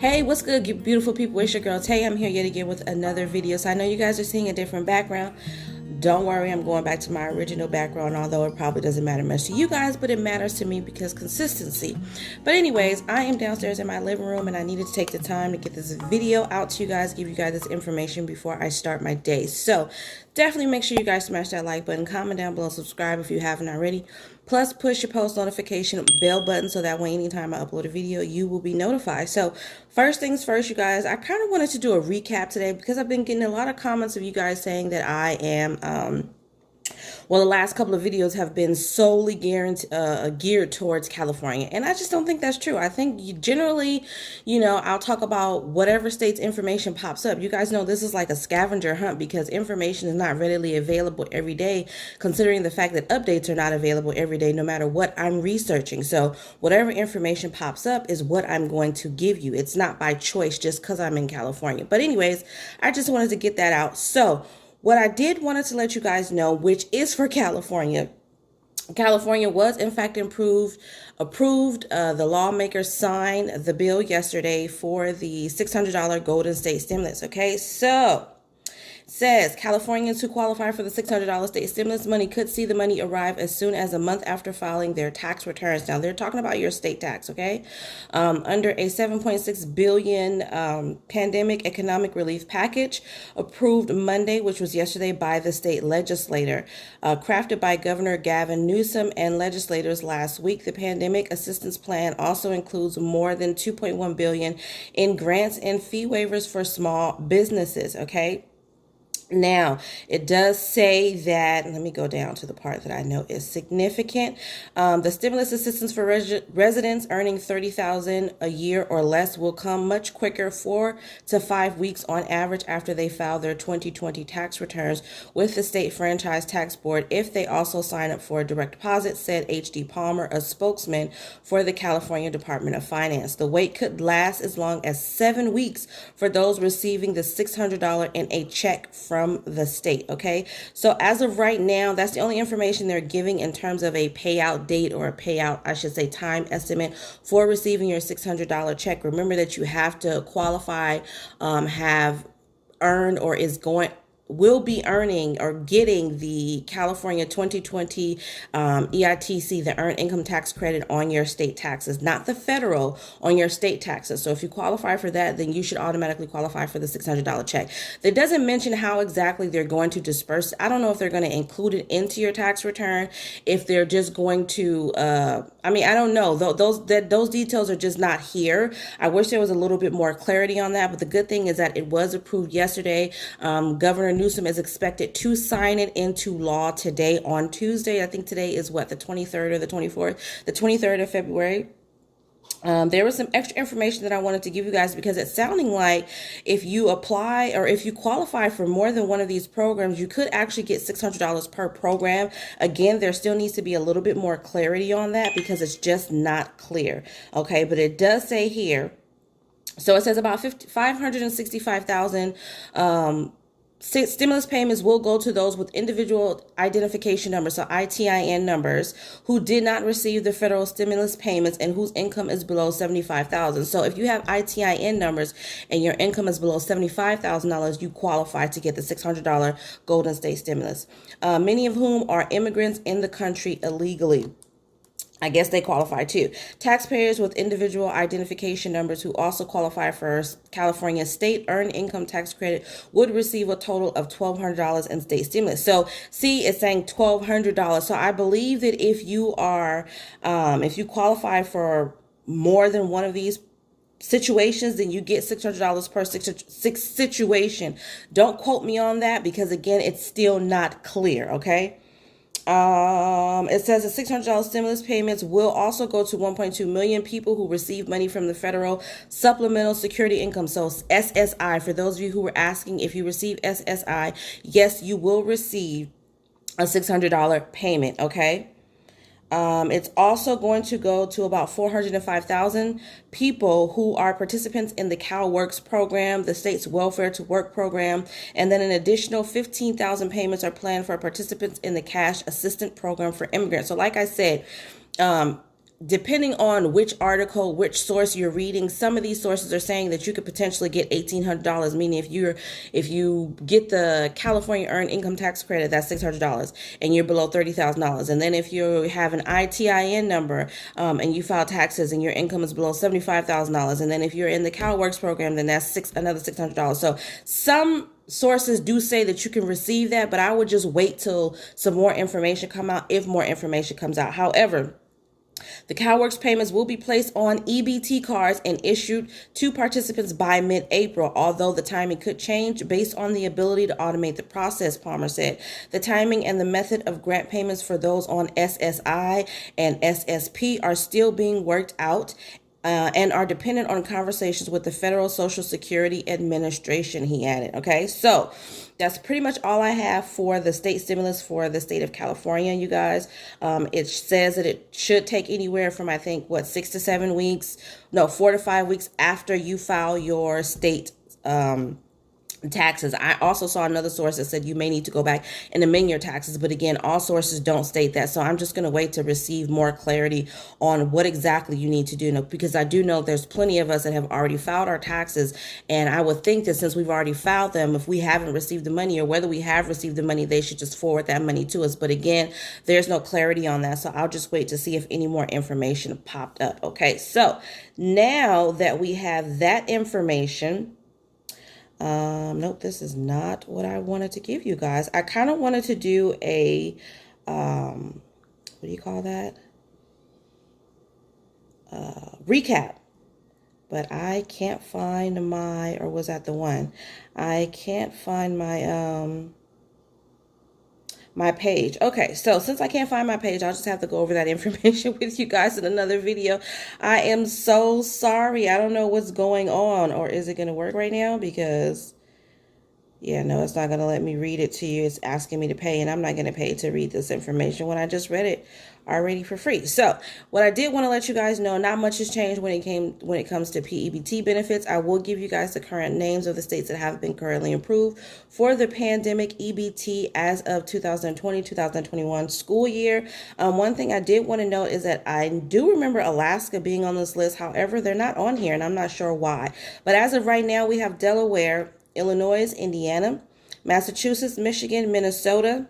Hey, what's good, beautiful people? It's your girl Tay. I'm here yet again with another video. So I know you guys are seeing a different background. Don't worry, I'm going back to my original background, although it probably doesn't matter much to you guys, but it matters to me because consistency. But anyways, I am downstairs in my living room and I needed to take the time to get this video out to you guys, give you guys this information before I start my day. So definitely make sure you guys smash that like button, comment down below, subscribe if you haven't already. Plus, push your post notification bell button so that way anytime I upload a video, you will be notified. So first things first, you guys, I kind of wanted to do a recap today because I've been getting a lot of comments of you guys saying that I am the last couple of videos have been solely geared towards California. And I just don't think that's true. I think generally, I'll talk about whatever state's information pops up. You guys know this is like a scavenger hunt because information is not readily available every day, considering the fact that updates are not available every day, no matter what I'm researching. So whatever information pops up is what I'm going to give you. It's not by choice just because I'm in California. But anyways, I just wanted to get that out. So what I did wanted to let you guys know, which is for California. California was in fact approved. The lawmakers signed the bill yesterday for the $600 Golden State stimulus. Okay, so says Californians who qualify for the $600 state stimulus money could see the money arrive as soon as a month after filing their tax returns. Now they're talking about your state tax, okay? Under a $7.6 billion pandemic economic relief package approved Monday, which was yesterday, by the state legislature, crafted by Governor Gavin Newsom and legislators last week. The pandemic assistance plan also includes more than $2.1 billion in grants and fee waivers for small businesses, okay? Now, it does say that, let me go down to the part that I know is significant. The stimulus assistance for residents earning $30,000 a year or less will come much quicker, 4 to 5 weeks on average after they file their 2020 tax returns with the state franchise tax board if they also sign up for a direct deposit, said H.D. Palmer, a spokesman for the California Department of Finance. The wait could last as long as 7 weeks for those receiving the $600 in a check from the state. Okay, so as of right now, that's the only information they're giving in terms of a payout date, or a payout, I should say, time estimate for receiving your $600 check. Remember that you have to qualify, have earned, or will be earning or getting the California 2020 EITC, the Earned Income Tax Credit, on your state taxes, not the federal, on your state taxes. So if you qualify for that, then you should automatically qualify for the $600 check. It doesn't mention how exactly they're going to disperse. I don't know if they're going to include it into your tax return, if they're just going to, I don't know. Those details are just not here. I wish there was a little bit more clarity on that, but the good thing is that it was approved yesterday. Governor Newsom is expected to sign it into law today, on Tuesday. I think today is what, the 23rd or the 24th? The 23rd of February. There was some extra information that I wanted to give you guys because it's sounding like if you apply or if you qualify for more than one of these programs, you could actually get $600 per program. Again, there still needs to be a little bit more clarity on that because it's just not clear. Okay, but it does say here. So it says about 565,000 stimulus payments will go to those with individual identification numbers, so ITIN numbers, who did not receive the federal stimulus payments and whose income is below $75,000. So if you have ITIN numbers and your income is below $75,000, you qualify to get the $600 Golden State stimulus. Many of whom are immigrants in the country illegally. I guess they qualify too. Taxpayers with individual identification numbers who also qualify for California state earned income tax credit would receive a total of $1,200 in state stimulus. So see, it's saying $1,200. So I believe that if you are, if you qualify for more than one of these situations, then you get $600 per situation. Don't quote me on that because again, it's still not clear. Okay. It says the $600 stimulus payments will also go to 1.2 million people who receive money from the federal supplemental security income. So SSI, for those of you who were asking if you receive SSI, yes, you will receive a $600 payment. Okay. It's also going to go to about 405,000 people who are participants in the CalWorks program, the state's Welfare to Work program, and then an additional 15,000 payments are planned for participants in the Cash Assistance program for immigrants. So like I said, depending on which article, which source you're reading, some of these sources are saying that you could potentially get $1,800, meaning if you get the California Earned Income Tax Credit, that's $600, and you're below $30,000. And then if you have an ITIN number, and you file taxes and your income is below $75,000, and then if you're in the CalWorks program, then that's another $600. So some sources do say that you can receive that, but I would just wait till some more information come out, if more information comes out. However, the CalWorks payments will be placed on EBT cards and issued to participants by mid-April, although the timing could change based on the ability to automate the process, Palmer said. The timing and the method of grant payments for those on SSI and SSP are still being worked out, and are dependent on conversations with the Federal Social Security Administration, he added. Okay, so that's pretty much all I have for the state stimulus for the state of California, you guys. It says that it should take anywhere from, I think, 4 to 5 weeks after you file your state taxes. I also saw another source that said you may need to go back and amend your taxes, but again, all sources don't state that. So I'm just going to wait to receive more clarity on what exactly you need to do, because I do know there's plenty of us that have already filed our taxes, and I would think that since we've already filed them, if we haven't received the money, or whether we have received the money, they should just forward that money to us. But again, there's no clarity on that, so I'll just wait to see if any more information popped up. Okay, so now that we have that information, nope, this is not what I wanted to give you guys. I kind of wanted to do a, what do you call that? Recap. But I can't find my, or was that the one? I can't find my, my page. Okay, so since I can't find my page, I'll just have to go over that information with you guys in another video. I am so sorry. I don't know what's going on. Or is it going to work right now? Because, yeah, no, it's not going to let me read it to you. It's asking me to pay, and I'm not going to pay to read this information when I just read it already for free. So what I did want to let you guys know, not much has changed when it comes to PEBT benefits. I will give you guys the current names of the states that have been currently approved for the pandemic EBT as of 2020-2021 school year. One thing I did want to note is that I do remember Alaska being on this list. However, they're not on here, and I'm not sure why. But as of right now, we have Delaware, Illinois, Indiana, Massachusetts, Michigan, Minnesota,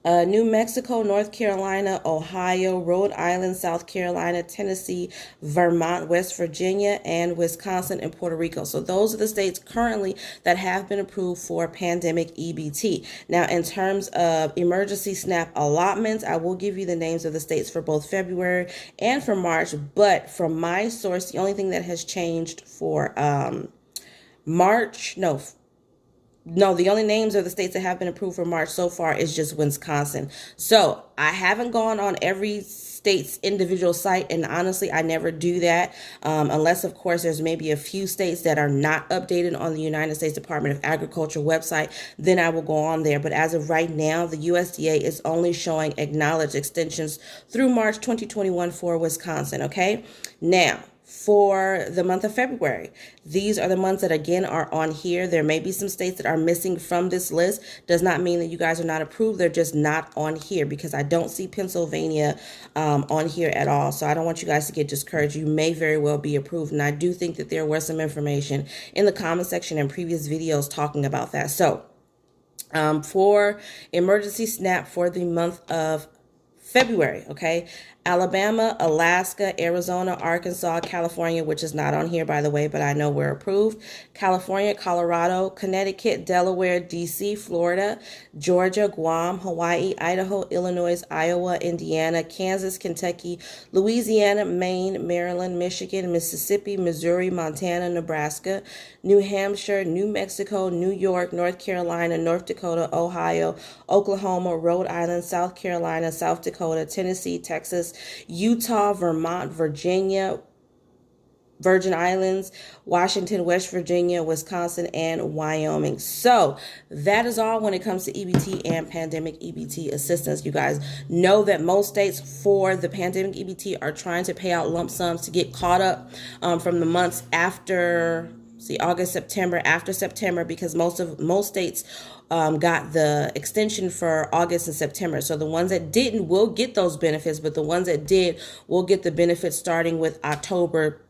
New Mexico, North Carolina, Ohio, Rhode Island, South Carolina, Tennessee, Vermont, West Virginia, and Wisconsin and Puerto Rico. So those are the states currently that have been approved for pandemic EBT. Now, in terms of emergency SNAP allotments, I will give you the names of the states for both February and for March. But from my source, the only thing that has changed for March, the only names of the states that have been approved for March so far is just Wisconsin. So I haven't gone on every state's individual site, and honestly, I never do that unless, of course, there's maybe a few states that are not updated on the United States Department of Agriculture website. Then I will go on there. But as of right now, the USDA is only showing acknowledged extensions through March 2021 for Wisconsin. Okay, now, for the month of February, these are the months that again are on here. There may be some states that are missing from this list. Does not mean that you guys are not approved. They're just not on here because I don't see Pennsylvania on here at all. So I don't want you guys to get discouraged. You may very well be approved. And I do think that there was some information in the comment section in previous videos talking about that. So for emergency SNAP for the month of February, okay, Alabama, Alaska, Arizona, Arkansas, California, which is not on here, by the way, but I know we're approved. California, Colorado, Connecticut, Delaware, DC, Florida, Georgia, Guam, Hawaii, Idaho, Illinois, Iowa, Indiana, Kansas, Kentucky, Louisiana, Maine, Maryland, Michigan, Mississippi, Missouri, Montana, Nebraska, New Hampshire, New Mexico, New York, North Carolina, North Dakota, Ohio, Oklahoma, Rhode Island, South Carolina, South Dakota, Tennessee, Texas, Utah, Vermont, Virginia, Virgin Islands, Washington, West Virginia, Wisconsin, and Wyoming. So that is all when it comes to EBT and pandemic EBT assistance. You guys know that most states for the pandemic EBT are trying to pay out lump sums to get caught up from the months after see, August, September, after September, because most states got the extension for August and September. So the ones that didn't will get those benefits, but the ones that did will get the benefits starting with October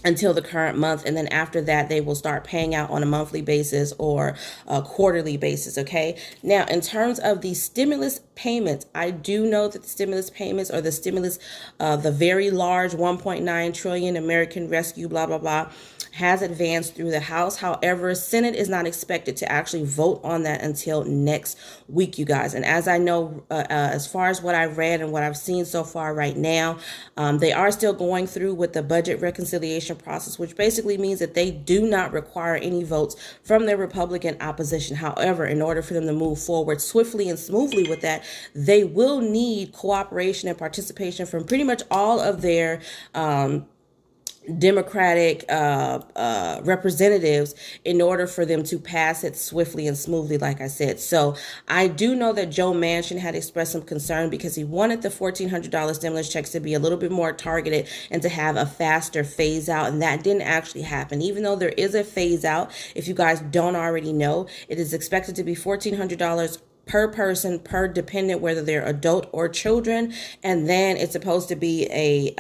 until the current month, and then after that they will start paying out on a monthly basis or a quarterly basis. Okay, now in terms of the stimulus payments, I do know that the stimulus payments, or the stimulus, the very large 1.9 trillion American Rescue blah blah blah, has advanced through the House. However, Senate is not expected to actually vote on that until next week, you guys. And as I know, as far as what I've read and what I've seen so far right now, they are still going through with the budget reconciliation process, which basically means that they do not require any votes from their Republican opposition. However, in order for them to move forward swiftly and smoothly with that, they will need cooperation and participation from pretty much all of their Democratic representatives in order for them to pass it swiftly and smoothly, like I said. So I do know that Joe Manchin had expressed some concern because he wanted the $1,400 stimulus checks to be a little bit more targeted and to have a faster phase out, and that didn't actually happen. Even though there is a phase out, if you guys don't already know, it is expected to be $1,400 per person, per dependent, whether they're adult or children, and then it's supposed to be a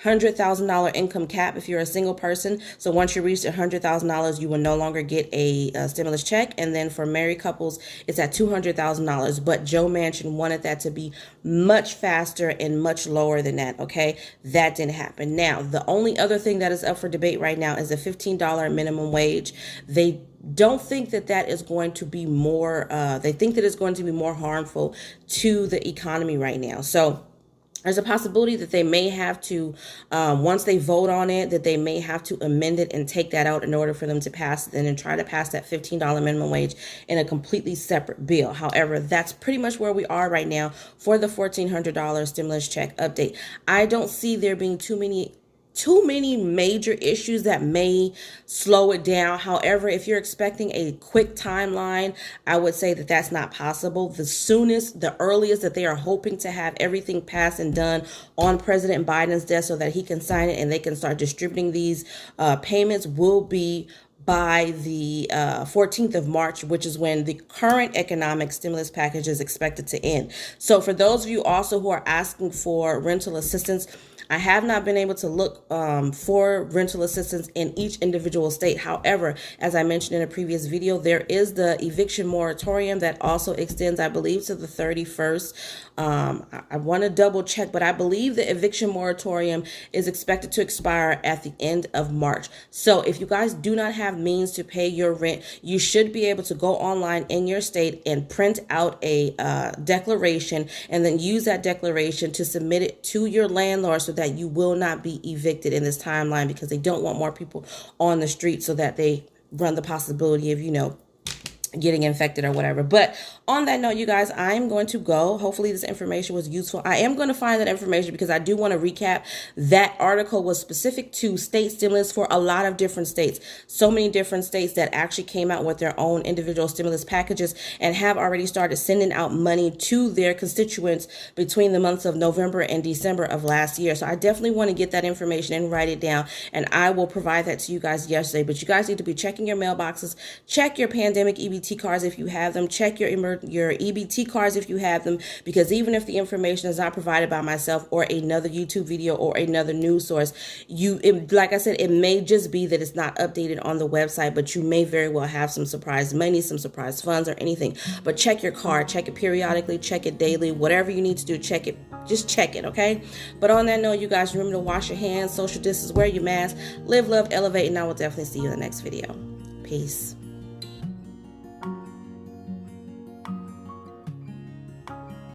$100,000 income cap if you're a single person. So once you reach $100,000, you will no longer get a stimulus check. And then for married couples, it's at $200,000. But Joe Manchin wanted that to be much faster and much lower than that. Okay, that didn't happen. Now, the only other thing that is up for debate right now is the $15 minimum wage. They don't think that that is going to be more, they think that it's going to be more harmful to the economy right now. So there's a possibility that they may have to, once they vote on it, that they may have to amend it and take that out in order for them to pass it, and then try to pass that $15 minimum wage in a completely separate bill. However, that's pretty much where we are right now for the $1,400 stimulus check update. I don't see there being too many major issues that may slow it down. However, if you're expecting a quick timeline, I would say that that's not possible. The earliest that they are hoping to have everything passed and done on President Biden's desk so that he can sign it and they can start distributing these payments will be by the 14th of March, which is when the current economic stimulus package is expected to end. So for those of you also who are asking for rental assistance, I have not been able to look for rental assistance in each individual state. However, as I mentioned in a previous video, there is the eviction moratorium that also extends, I believe, to the 31st. I want to double check, but I believe the eviction moratorium is expected to expire at the end of March. So if you guys do not have means to pay your rent, you should be able to go online in your state and print out a declaration, and then use that declaration to submit it to your landlord so that you will not be evicted in this timeline, because they don't want more people on the street so that they run the possibility of, getting infected or whatever. But on that note, you guys, I'm going to go. Hopefully this information was useful. I am going to find that information because I do want to recap. That article was specific to state stimulus for a lot of different states. So many different states that actually came out with their own individual stimulus packages and have already started sending out money to their constituents between the months of November and December of last year. So I definitely want to get that information and write it down, and I will provide that to you guys yesterday. But you guys need to be checking your mailboxes, check your pandemic EBT cards if you have them, check your EBT cards if you have them, because even if the information is not provided by myself or another YouTube video or another news source, like I said, it may just be that it's not updated on the website, but you may very well have some surprise money, some surprise funds or anything. But check your card, check it periodically, check it daily, whatever you need to do, check it. Just check it, okay? But on that note, you guys, remember to wash your hands, social distance, wear your mask, live, love, elevate, and I will definitely see you in the next video. Peace.